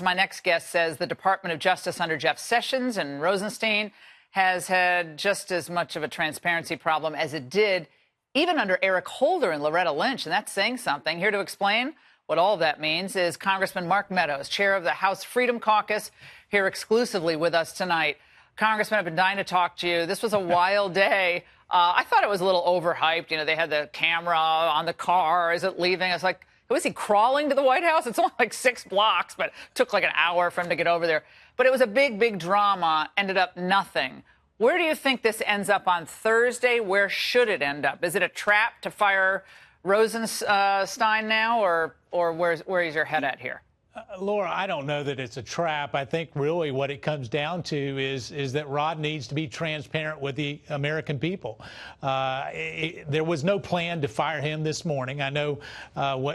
My next guest says the Department of Justice under Jeff Sessions and Rosenstein has had just as much of a transparency problem as it did even under Eric Holder and Loretta Lynch, and that's saying something. Here to explain what all of that means is Congressman Mark Meadows, chair of the House Freedom Caucus, here exclusively with us tonight. Congressman, I've been dying to talk to you. This was a wild day. I thought it was a little overhyped. You know, they had the camera on the car. Is it leaving? I was like, was he crawling to the White House? It's only like 6 blocks, but it took like an hour for him to get over there. But it was a big, big drama. Ended up nothing. Where do you think this ends up on Thursday? Where should it end up? Is it a trap to fire Rosenstein now, or where's your head at here? Laura, I don't know that it's a trap. I think really what it comes down to is that Rod needs to be transparent with the American people. There was no plan to fire him this morning. I know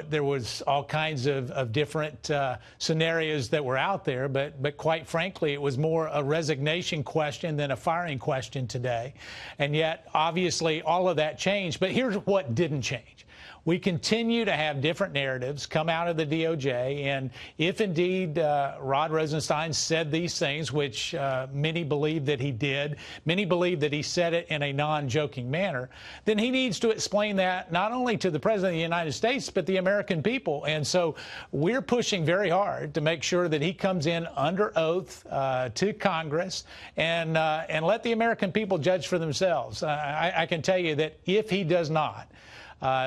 there was all kinds of different scenarios that were out there, but quite frankly, it was more a resignation question than a firing question today. And yet, obviously, all of that changed. But here's what didn't change. We continue to have different narratives come out of the DOJ, and if indeed Rod Rosenstein said these things, which many believe that he did, many believe that he said it in a non-joking manner, then he needs to explain that not only to the President of the United States, but the American people. And so we're pushing very hard to make sure that he comes in under oath to Congress and let the American people judge for themselves. I can tell you that if he does not,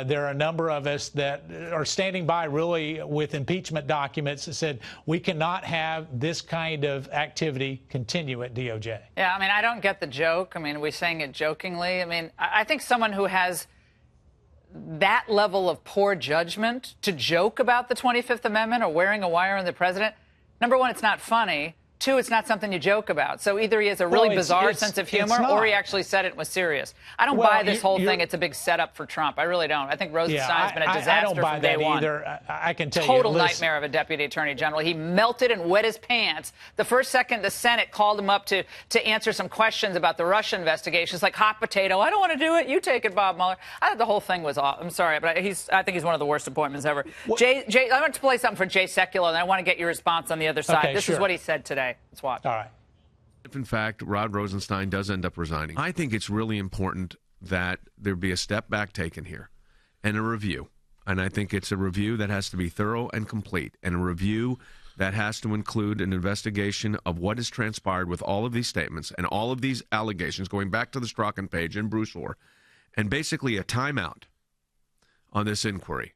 there are a number of us that are standing by really with impeachment documents that said we cannot have this kind of activity continue at DOJ. Yeah, I mean, I don't get the joke. I mean, are we saying it jokingly? I mean, I think someone who has that level of poor judgment to joke about the 25th Amendment or wearing a wire on the president, number one, it's not funny. Two, it's not something you joke about. So either he has a really bizarre sense of humor or he actually said it and was serious. I don't buy this whole thing. It's a big setup for Trump. I really don't. I think Rosenstein's been a disaster from day one. I can tell you. Total nightmare of a deputy attorney general. He melted and wet his pants. The first second the Senate called him up to answer some questions about the Russia investigation. It's like hot potato. I don't want to do it. You take it, Bob Mueller. I thought the whole thing was off. I'm sorry, but I think he's one of the worst appointments ever. Jay, I want to play something for Jay Sekulow, and I want to get your response on the other side. This is what he said today. Let's watch. All right. If, in fact, Rod Rosenstein does end up resigning, I think it's really important that there be a step back taken here and a review. And I think it's a review that has to be thorough and complete, and a review that has to include an investigation of what has transpired with all of these statements and all of these allegations going back to the Strachan page and Bruce Orr, and basically a timeout on this inquiry.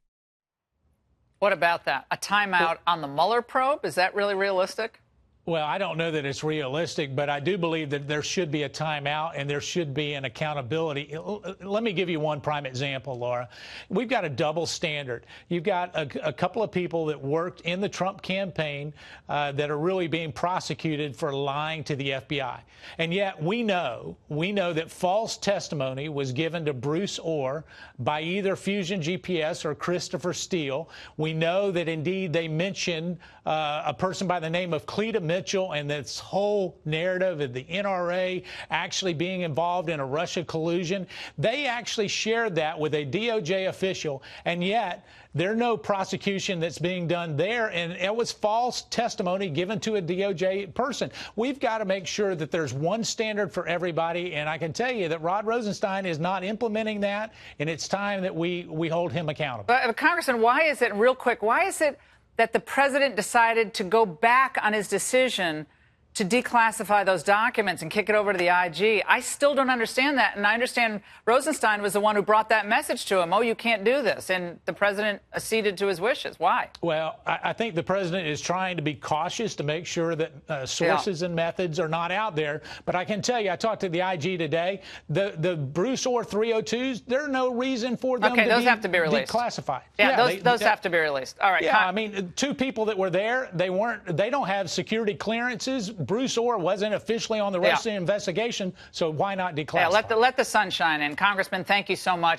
What about that? A timeout on the Mueller probe? Is that really realistic? Well, I don't know that it's realistic, but I do believe that there should be a timeout and there should be an accountability. Let me give you one prime example, Laura. We've got a double standard. You've got a couple of people that worked in the Trump campaign that are really being prosecuted for lying to the FBI. And yet we know that false testimony was given to Bruce Orr by either Fusion GPS or Christopher Steele. We know that indeed they mentioned a person by the name of Cleta Mitchell and this whole narrative of the NRA actually being involved in a Russia collusion. They actually shared that with a DOJ official, and yet there's no prosecution that's being done there, and it was false testimony given to a DOJ person. We've got to make sure that there's one standard for everybody, and I can tell you that Rod Rosenstein is not implementing that, and it's time that we hold him accountable. But, Congressman, why is it, real quick, why is it that the president decided to go back on his decision to declassify those documents and kick it over to the IG? I still don't understand that. And I understand Rosenstein was the one who brought that message to him. Oh, you can't do this. And the president acceded to his wishes. Why? Well, I think the president is trying to be cautious to make sure that sources and methods are not out there. But I can tell you, I talked to the IG today. The Bruce Orr 302s, there's no reason for them to those have to be released. Declassified. Yeah, those have to be released. All right. Yeah, I mean, two people that were there, they don't have security clearances. Bruce Orr wasn't officially on the rest of the investigation, so why not declassify? Yeah, let the sun shine in. Congressman, thank you so much.